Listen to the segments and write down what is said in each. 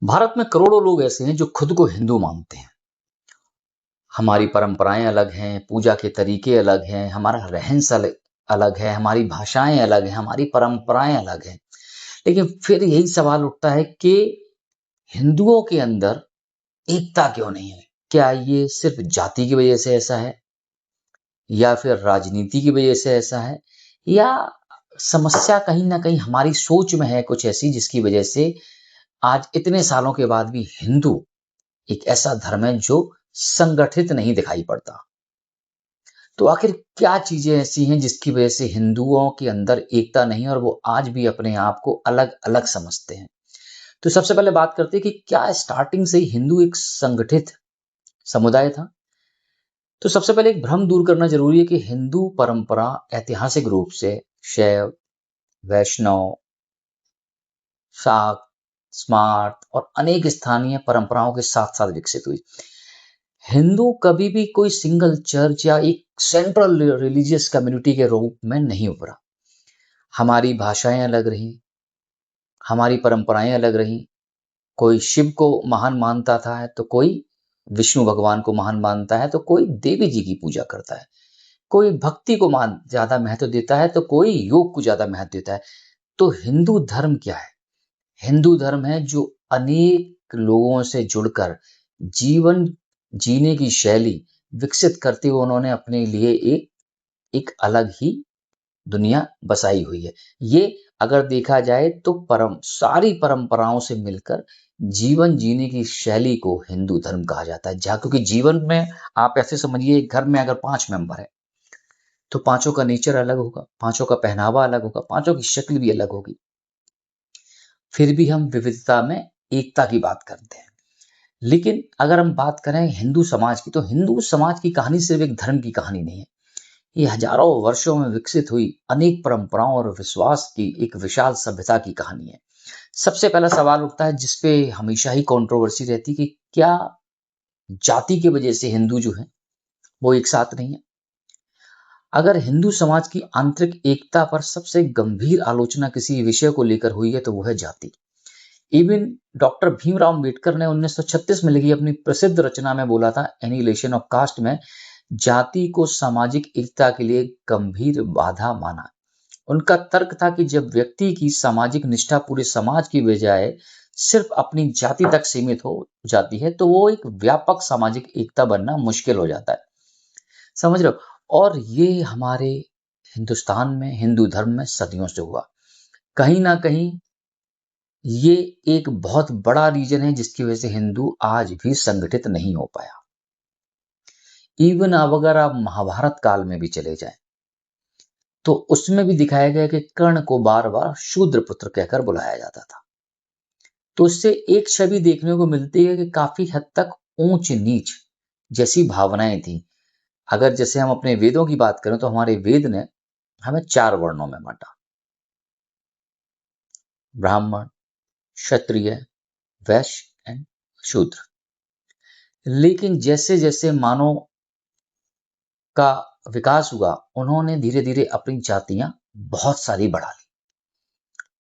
भारत में करोड़ों लोग ऐसे हैं जो खुद को हिंदू मानते हैं। हमारी परंपराएं अलग हैं, पूजा के तरीके अलग हैं, हमारा रहन सहन अलग है, हमारी भाषाएं अलग हैं, हमारी परंपराएं अलग हैं। लेकिन फिर यही सवाल उठता है कि हिंदुओं के अंदर एकता क्यों नहीं है? क्या ये सिर्फ जाति की वजह से ऐसा है, या फिर राजनीति की वजह से ऐसा है, या समस्या कहीं ना कहीं हमारी सोच में है कुछ ऐसी जिसकी वजह से आज इतने सालों के बाद भी हिंदू एक ऐसा धर्म है जो संगठित नहीं दिखाई पड़ता। तो आखिर क्या चीजें ऐसी हैं जिसकी वजह से हिंदुओं के अंदर एकता नहीं है और वो आज भी अपने आप को अलग अलग समझते हैं? तो सबसे पहले बात करते हैं कि क्या स्टार्टिंग से ही हिंदू एक संगठित समुदाय था? तो सबसे पहले एक भ्रम दूर करना जरूरी है कि हिंदू परंपरा ऐतिहासिक रूप से शैव, वैष्णव, शाक्त, स्मार्त और अनेक स्थानीय परंपराओं के साथ साथ विकसित हुई। हिंदू कभी भी कोई सिंगल चर्च या एक सेंट्रल रिलीजियस कम्युनिटी के रूप में नहीं उभरा। हमारी भाषाएं अलग रही, हमारी परंपराएं अलग रही। कोई शिव को महान मानता था तो कोई विष्णु भगवान को महान मानता है, तो कोई देवी जी की पूजा करता है, कोई भक्ति को मान ज्यादा महत्व देता है तो कोई योग को ज्यादा महत्व देता है। तो हिंदू धर्म क्या है? हिंदू धर्म है जो अनेक लोगों से जुड़कर जीवन जीने की शैली विकसित करते हुए उन्होंने अपने लिए एक एक अलग ही दुनिया बसाई हुई है। ये अगर देखा जाए तो सारी परंपराओं से मिलकर जीवन जीने की शैली को हिंदू धर्म कहा जाता है। जहाँ क्योंकि जीवन में आप ऐसे समझिए, एक घर में अगर 5 मेंबर है तो पांचों का नेचर अलग होगा, पांचों का पहनावा अलग होगा, पांचों की शक्ल भी अलग होगी। फिर भी हम विविधता में एकता की बात करते हैं। लेकिन अगर हम बात करें हिंदू समाज की, तो हिंदू समाज की कहानी सिर्फ एक धर्म की कहानी नहीं है। ये हजारों वर्षों में विकसित हुई अनेक परंपराओं और विश्वास की एक विशाल सभ्यता की कहानी है। सबसे पहला सवाल उठता है जिसपे हमेशा ही कंट्रोवर्सी रहती कि क्या जाति की वजह से हिंदू जो है वो एक साथ नहीं है? अगर हिंदू समाज की आंतरिक एकता पर सबसे गंभीर आलोचना किसी विषय को लेकर हुई है तो वो है जाति। इवन डॉक्टर भीमराव अंबेडकर ने 1936 में लिखी अपनी प्रसिद्ध रचना में बोला था, एनिहिलेशन ऑफ कास्ट में, जाति को सामाजिक एकता के लिए गंभीर बाधा माना। उनका तर्क था कि जब व्यक्ति की सामाजिक निष्ठा पूरे समाज की बजाय सिर्फ अपनी जाति तक सीमित हो जाती है तो वो एक व्यापक सामाजिक एकता बनना मुश्किल हो जाता है। समझ रहे हो? और ये हमारे हिंदुस्तान में हिंदू धर्म में सदियों से हुआ। कहीं ना कहीं ये एक बहुत बड़ा रीजन है जिसकी वजह से हिंदू आज भी संगठित नहीं हो पाया। इवन अब अगर आप महाभारत काल में भी चले जाएं तो उसमें भी दिखाया गया कि कर्ण को बार बार शूद्र पुत्र कहकर बुलाया जाता था। तो उससे एक छवि देखने को मिलती है कि काफी हद तक ऊंच नीच जैसी भावनाएं थी। अगर जैसे हम अपने वेदों की बात करें तो हमारे वेद ने हमें 4 वर्णों में बांटा: ब्राह्मण, क्षत्रिय, वैश्य एंड शूद्र। लेकिन जैसे जैसे मानव का विकास हुआ उन्होंने धीरे धीरे अपनी जातियां बहुत सारी बढ़ा ली।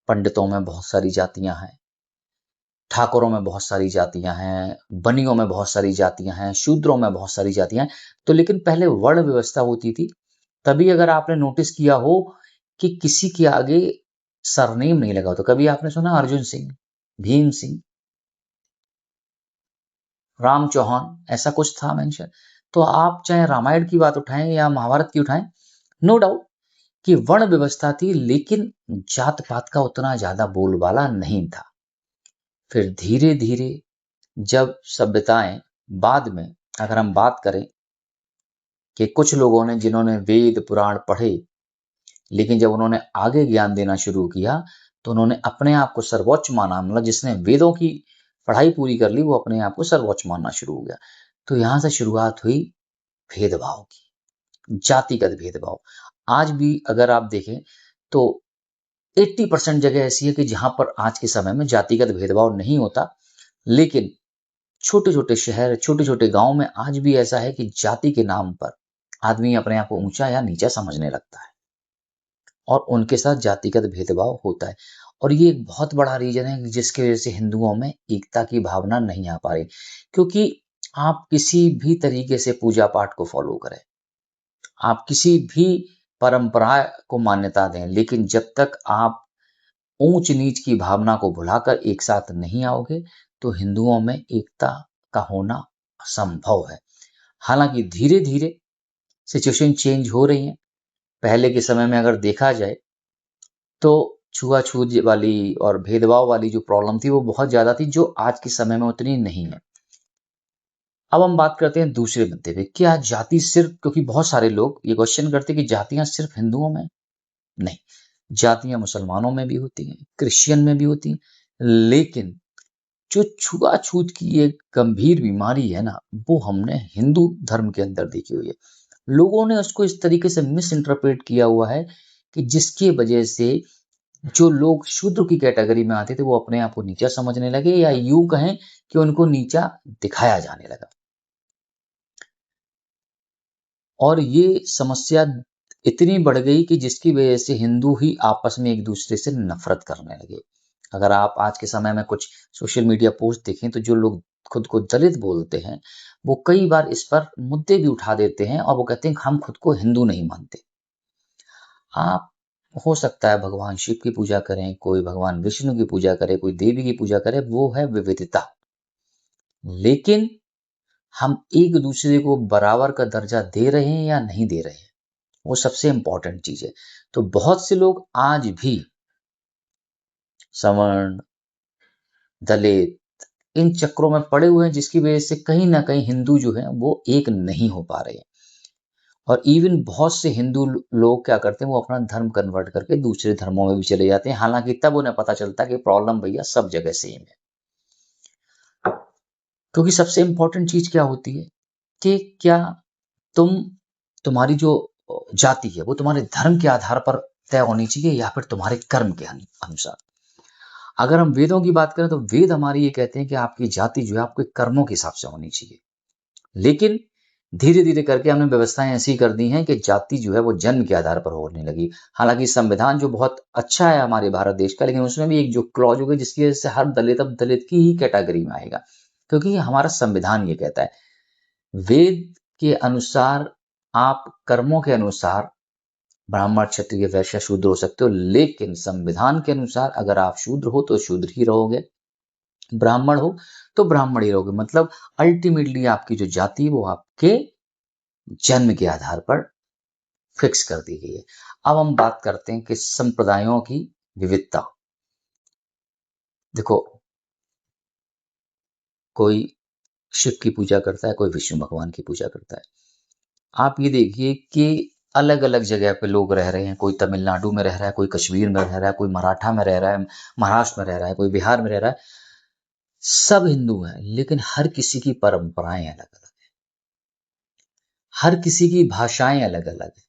पंडितों में बहुत सारी जातियां हैं, ठाकुरों में बहुत सारी जातियां हैं, बनियों में बहुत सारी जातियां हैं, शूद्रों में बहुत सारी जातियां हैं। तो लेकिन पहले वर्ण व्यवस्था होती थी। तभी अगर आपने नोटिस किया हो कि किसी के आगे सरनेम नहीं लगा हो, तो कभी आपने सुना अर्जुन सिंह, भीम सिंह, राम चौहान, ऐसा कुछ था मेंशन? तो आप चाहे रामायण की बात उठाएं या महाभारत की उठाएं, नो डाउट कि वर्ण व्यवस्था थी, लेकिन जात पात का उतना ज्यादा बोलबाला नहीं था। फिर धीरे धीरे जब सभ्यताएं बाद में, अगर हम बात करें कि कुछ लोगों ने जिन्होंने वेद पुराण पढ़े, लेकिन जब उन्होंने आगे ज्ञान देना शुरू किया तो उन्होंने अपने आप को सर्वोच्च माना। मतलब जिसने वेदों की पढ़ाई पूरी कर ली वो अपने आप को सर्वोच्च मानना शुरू हो गया। तो यहां से शुरुआत हुई भेदभाव की, जातिगत भेदभाव। आज भी अगर आप देखें तो 80% जगह ऐसी है कि जहां पर आज के समय में जातिगत भेदभाव नहीं होता, लेकिन छोटे छोटे शहर, छोटे छोटे गांव में आज भी ऐसा है कि जाति के नाम पर आदमी अपने आप को ऊंचा या नीचा समझने लगता है और उनके साथ जातिगत भेदभाव होता है। और ये एक बहुत बड़ा रीजन है जिसकी वजह से हिंदुओं में एकता की भावना नहीं आ पा रही। क्योंकि आप किसी भी तरीके से पूजा पाठ को फॉलो करें, आप किसी भी परंपरा को मान्यता दें, लेकिन जब तक आप ऊंच नीच की भावना को भुलाकर एक साथ नहीं आओगे तो हिंदुओं में एकता का होना असंभव है। हालांकि धीरे धीरे सिचुएशन चेंज हो रही है। पहले के समय में अगर देखा जाए तो छुआछूत वाली और भेदभाव वाली जो प्रॉब्लम थी वो बहुत ज्यादा थी, जो आज के समय में उतनी नहीं है। अब हम बात करते हैं दूसरे मुद्दे पे, क्या जाति सिर्फ, क्योंकि बहुत सारे लोग ये क्वेश्चन करते हैं कि जातियां सिर्फ हिंदुओं में, नहीं, जातियां मुसलमानों में भी होती हैं, क्रिश्चियन में भी होती हैं, लेकिन जो छुआछूत की एक गंभीर बीमारी है ना, वो हमने हिंदू धर्म के अंदर देखी हुई है। लोगों ने उसको इस तरीके से मिस इंटरप्रेट किया हुआ है कि जिसकी वजह से जो लोग शूद्र की कैटेगरी में आते थे वो अपने आप को नीचा समझने लगे, या यूं कहें कि उनको नीचा दिखाया जाने लगा। और ये समस्या इतनी बढ़ गई कि जिसकी वजह से हिंदू ही आपस में एक दूसरे से नफरत करने लगे। अगर आप आज के समय में कुछ सोशल मीडिया पोस्ट देखें तो जो लोग खुद को दलित बोलते हैं वो कई बार इस पर मुद्दे भी उठा देते हैं और वो कहते हैं कि हम खुद को हिंदू नहीं मानते। आप, हो सकता है भगवान शिव की पूजा करें, कोई भगवान विष्णु की पूजा करे, कोई देवी की पूजा करे, वो है विविधता, लेकिन हम एक दूसरे को बराबर का दर्जा दे रहे हैं या नहीं दे रहे हैं, वो सबसे इंपॉर्टेंट चीज है। तो बहुत से लोग आज भी सवर्ण, दलित, इन चक्रों में पड़े हुए हैं, जिसकी वजह से कहीं ना कहीं हिंदू जो है वो एक नहीं हो पा रहे हैं। और इवन बहुत से हिंदू लोग क्या करते हैं, वो अपना धर्म कन्वर्ट करके दूसरे धर्मों में भी चले जाते हैं, हालांकि तब उन्हें पता चलता है कि प्रॉब्लम भैया सब जगह सेम है। क्योंकि सबसे इंपॉर्टेंट चीज क्या होती है कि क्या तुम, तुम्हारी जो जाति है वो तुम्हारे धर्म के आधार पर तय होनी चाहिए या फिर तुम्हारे कर्म के अनुसार। अगर हम वेदों की बात करें तो वेद हमारी ये कहते हैं कि आपकी जाति जो है आपके कर्मों के हिसाब से होनी चाहिए, लेकिन धीरे धीरे करके हमने व्यवस्थाएं ऐसी कर दी हैं कि जाति जो है वो जन्म के आधार पर होने लगी। हालांकि संविधान जो बहुत अच्छा है हमारे भारत देश का, लेकिन उसमें भी एक जो क्लॉज हो गई जिसकी वजह से हर दलित अब दलित की ही कैटेगरी में आएगा, क्योंकि हमारा संविधान ये कहता है। वेद के अनुसार आप कर्मों के अनुसार ब्राह्मण, क्षत्रिय, वैश्य, शूद्र हो सकते हो, लेकिन संविधान के अनुसार अगर आप शूद्र हो तो शूद्र ही रहोगे, ब्राह्मण हो तो ब्राह्मण ही रहोगे। मतलब अल्टीमेटली आपकी जो जाति है वो आपके जन्म के आधार पर फिक्स कर दी गई है। अब हम बात करते हैं कि संप्रदायों की विविधता। देखो, कोई शिव की पूजा करता है, कोई विष्णु भगवान की पूजा करता है। आप ये देखिए कि अलग अलग जगह पे लोग रह रहे हैं, कोई तमिलनाडु में रह रहा है, कोई कश्मीर में रह रहा है, कोई मराठा में रह रहा है, महाराष्ट्र में रह रहा है, कोई बिहार में रह रहा है, सब हिंदू हैं, लेकिन हर किसी की परंपराएं अलग अलग है, हर किसी की भाषाएं अलग अलग है।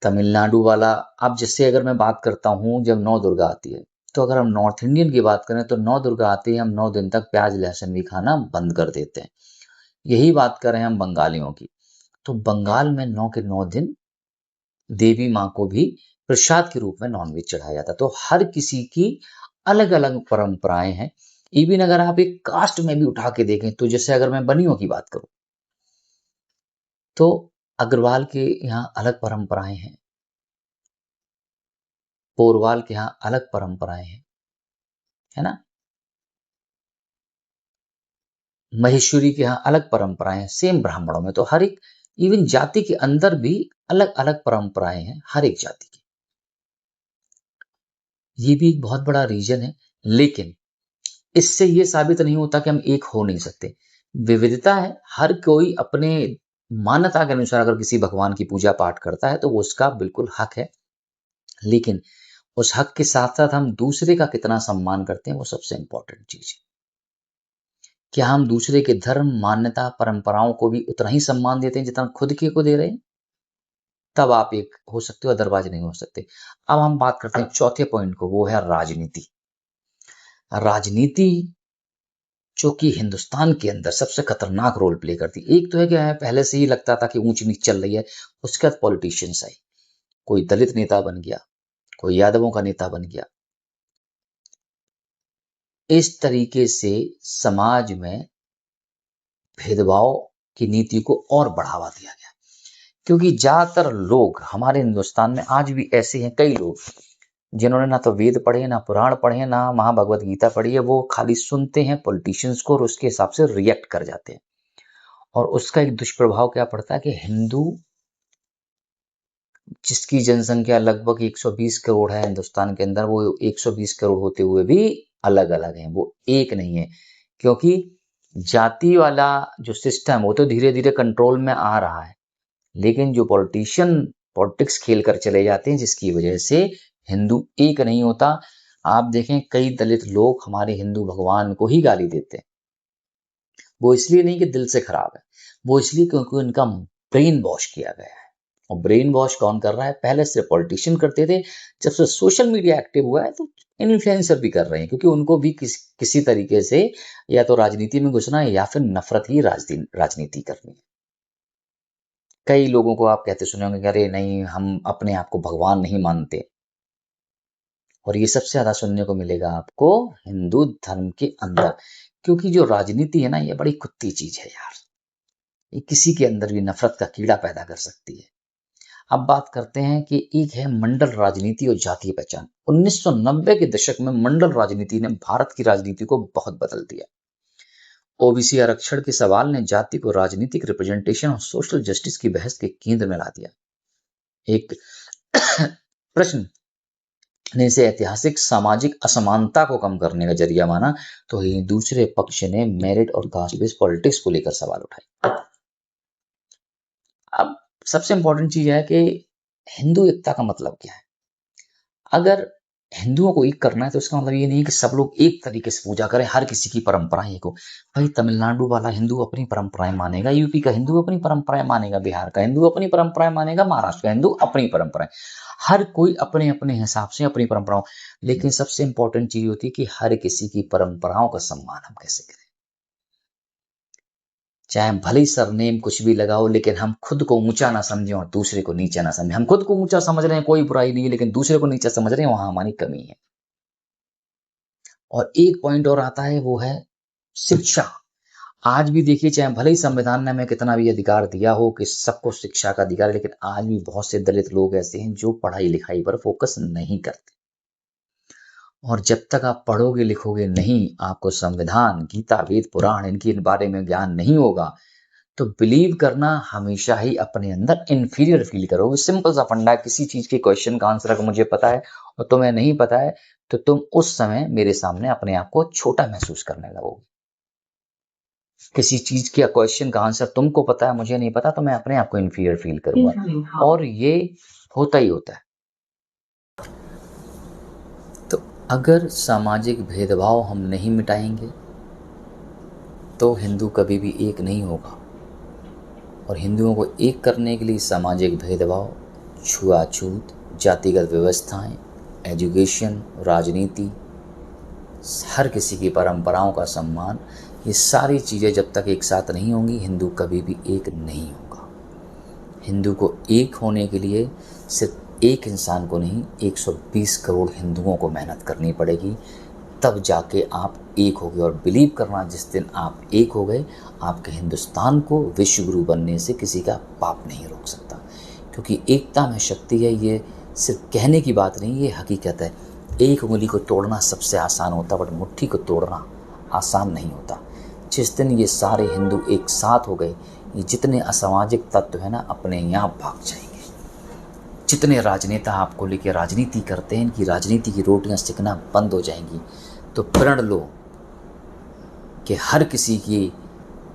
तमिलनाडु वाला, अब जैसे अगर मैं बात करता हूँ जब नौ दुर्गा आती है, तो अगर हम नॉर्थ इंडियन की बात करें तो नौ दुर्गा आती है, हम 9 दिन तक प्याज लहसुन भी खाना बंद कर देते हैं। यही बात करें हम बंगालियों की, तो बंगाल में 9 के 9 दिन देवी माँ को भी प्रसाद के रूप में नॉनवेज चढ़ाया जाता है। तो हर किसी की अलग अलग परंपराएं हैं। इवन अगर आप एक कास्ट में भी उठा के देखें, तो जैसे अगर मैं बनियों की बात करूं तो अग्रवाल के यहाँ अलग परंपराएं हैं, पोरवाल के यहाँ अलग परंपराएं हैं, है ना, महेश्वरी के यहाँ अलग परंपराएं हैं। सेम ब्राह्मणों में तो हर एक, इवन जाति के अंदर भी अलग अलग परंपराएं हैं हर एक जाति की। ये भी एक बहुत बड़ा रीजन है, लेकिन इससे ये साबित नहीं होता कि हम एक हो नहीं सकते। विविधता है, हर कोई अपने मान्यता के अनुसार अगर किसी भगवान की पूजा पाठ करता है तो वो उसका बिल्कुल हक है, लेकिन उस हक के साथ साथ हम दूसरे का कितना सम्मान करते हैं वो सबसे इंपॉर्टेंट चीज है। क्या हम दूसरे के धर्म, मान्यता, परंपराओं को भी उतना ही सम्मान देते हैं जितना खुद के को दे रहे हैं? तब आप एक हो सकते हो, अदरवाइज नहीं हो सकते। अब हम बात करते हैं चौथे पॉइंट को, वो है राजनीति। राजनीति जो कि हिंदुस्तान के अंदर सबसे खतरनाक रोल प्ले करती है। एक तो है कि पहले से ही लगता था कि ऊंच नीच चल रही है, उसके बाद पॉलिटिशियंस आए, कोई दलित नेता बन गया, कोई यादवों का नेता बन गया। इस तरीके से समाज में भेदभाव की नीति को और बढ़ावा दिया गया, क्योंकि ज्यादातर लोग हमारे हिंदुस्तान में आज भी ऐसे हैं, कई लोग जिन्होंने ना तो वेद पढ़े, ना पुराण पढ़े, ना महाभगवत गीता पढ़ी है, वो खाली सुनते हैं पॉलिटिशियंस को और उसके हिसाब से रिएक्ट कर जाते हैं। और उसका एक दुष्प्रभाव क्या पड़ता है कि हिंदू, जिसकी जनसंख्या लगभग 120 करोड़ है हिंदुस्तान के अंदर, वो 120 करोड़ होते हुए भी अलग अलग हैं, वो एक नहीं है। क्योंकि जाति वाला जो सिस्टम वो तो धीरे धीरे कंट्रोल में आ रहा है, लेकिन जो पॉलिटिशियन पॉलिटिक्स खेल कर चले जाते हैं, जिसकी वजह से हिंदू एक नहीं होता। आप देखें, कई दलित लोग हमारे हिंदू भगवान को ही गाली देते हैं। वो इसलिए नहीं कि दिल से खराब है, वो इसलिए क्योंकि उनका ब्रेन वॉश किया गया है। और ब्रेन वॉश कौन कर रहा है? पहले सिर्फ पॉलिटिशियन करते थे, जब से सोशल मीडिया एक्टिव हुआ है तो इन्फ्लुएंसर भी कर रहे हैं, क्योंकि उनको भी किसी तरीके से या तो राजनीति में घुसना है या फिर नफरत ही राजनीति करनी है। कई लोगों को आप कहते सुने होंगे कि अरे नहीं, हम अपने आप को भगवान नहीं मानते। और ये सबसे ज्यादा सुनने को मिलेगा आपको हिंदू धर्म के अंदर, क्योंकि जो राजनीति है ना, ये बड़ी कुत्ती चीज है यार। ये किसी के अंदर भी नफरत का कीड़ा पैदा कर सकती है। अब बात करते हैं कि एक है मंडल राजनीति और जातीय पहचान। 1990 के दशक में मंडल राजनीति ने भारत की राजनीति को बहुत बदल दिया। ओबीसी आरक्षण के सवाल ने जाति को राजनीतिक रिप्रेजेंटेशन और सोशल जस्टिस की बहस के केंद्र में ला दिया। एक प्रश्न ने इसे ऐतिहासिक सामाजिक असमानता को कम करने का जरिया माना, तो ही दूसरे पक्ष ने मेरिट और कास्ट बेस्ड पॉलिटिक्स को लेकर सवाल उठाए। अब सबसे इंपॉर्टेंट चीज है कि हिंदू एकता का मतलब क्या है। अगर हिंदुओं को एक करना है तो इसका मतलब ये नहीं कि सब लोग एक तरीके से पूजा करें, हर किसी की परंपराएं एक हो। भाई, तमिलनाडु वाला हिंदू अपनी परंपराएं मानेगा, यूपी का हिंदू अपनी परंपराएं मानेगा, बिहार का हिंदू अपनी परंपराएं मानेगा, महाराष्ट्र का हिंदू अपनी परंपराएं। हर कोई अपने अपने हिसाब से अपनी परंपराओं, लेकिन सबसे इंपॉर्टेंट चीज होती है कि हर किसी की परंपराओं का सम्मान हम कैसे करें। चाहे भले ही सरनेम कुछ भी लगाओ, लेकिन हम खुद को ऊंचा ना समझें और दूसरे को नीचा ना समझें। हम खुद को ऊंचा समझ रहे हैं, कोई बुराई नहीं है, लेकिन दूसरे को नीचा समझ रहे हैं, वहां हमारी कमी है। और एक पॉइंट और आता है, वो है शिक्षा। आज भी देखिए, चाहे भले ही संविधान ने हमें कितना भी अधिकार दिया हो कि सबको शिक्षा का अधिकार, लेकिन आज भी बहुत से दलित लोग ऐसे हैं जो पढ़ाई लिखाई पर फोकस नहीं करते। और जब तक आप पढ़ोगे लिखोगे नहीं, आपको संविधान, गीता, वेद, पुराण इनके बारे में ज्ञान नहीं होगा, तो बिलीव करना हमेशा ही अपने अंदर इंफीरियर फील करोगे। सिंपल सा फंडा है, किसी चीज के क्वेश्चन का आंसर अगर मुझे पता है और तुम्हें नहीं पता है, तो तुम उस समय मेरे सामने अपने आप को छोटा महसूस करने लगोगे। किसी चीज के क्वेश्चन का आंसर तुमको पता है, मुझे नहीं पता, तो मैं अपने आप को इंफीरियर फील करूंगा, और ये होता ही होता है। तो अगर सामाजिक भेदभाव हम नहीं मिटाएंगे तो हिंदू कभी भी एक नहीं होगा। और हिंदुओं को एक करने के लिए सामाजिक भेदभाव, छुआछूत, जातिगत व्यवस्थाएं, एजुकेशन, राजनीति, हर किसी की परंपराओं का सम्मान, ये सारी चीज़ें जब तक एक साथ नहीं होंगी, हिंदू कभी भी एक नहीं होगा। हिंदू को एक होने के लिए सिर्फ एक इंसान को नहीं, 120 करोड़ हिंदुओं को मेहनत करनी पड़ेगी, तब जाके आप एक हो गए। और बिलीव करना, जिस दिन आप एक हो गए, आपके हिंदुस्तान को विश्व गुरु बनने से किसी का पाप नहीं रोक सकता। क्योंकि एकता में शक्ति है, ये सिर्फ कहने की बात नहीं, ये हकीकत है। एक उंगली को तोड़ना सबसे आसान होता, बट मुट्ठी को तोड़ना आसान नहीं होता। जिस दिन ये सारे हिंदू एक साथ हो गए, ये जितने असामाजिक तत्व है ना, अपने यहाँ भाग जाएंगे। जितने राजनेता आपको लेके राजनीति करते हैं, इनकी राजनीति की रोटियां सिकना बंद हो जाएंगी। तो प्रण लो कि हर किसी की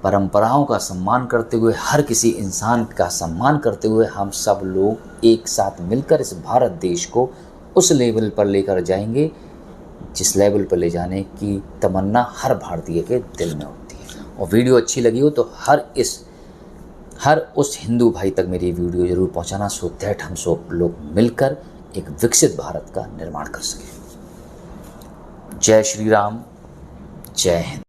परंपराओं का सम्मान करते हुए, हर किसी इंसान का सम्मान करते हुए, हम सब लोग एक साथ मिलकर इस भारत देश को उस लेवल पर लेकर जाएंगे जिस लेवल पर ले जाने की तमन्ना हर भारतीय के दिल में होती है। और वीडियो अच्छी लगी हो तो हर उस हिंदू भाई तक मेरी वीडियो जरूर पहुंचाना, सो दैट हम सब लोग मिलकर एक विकसित भारत का निर्माण कर सकें। जय श्री राम, जय हिंद।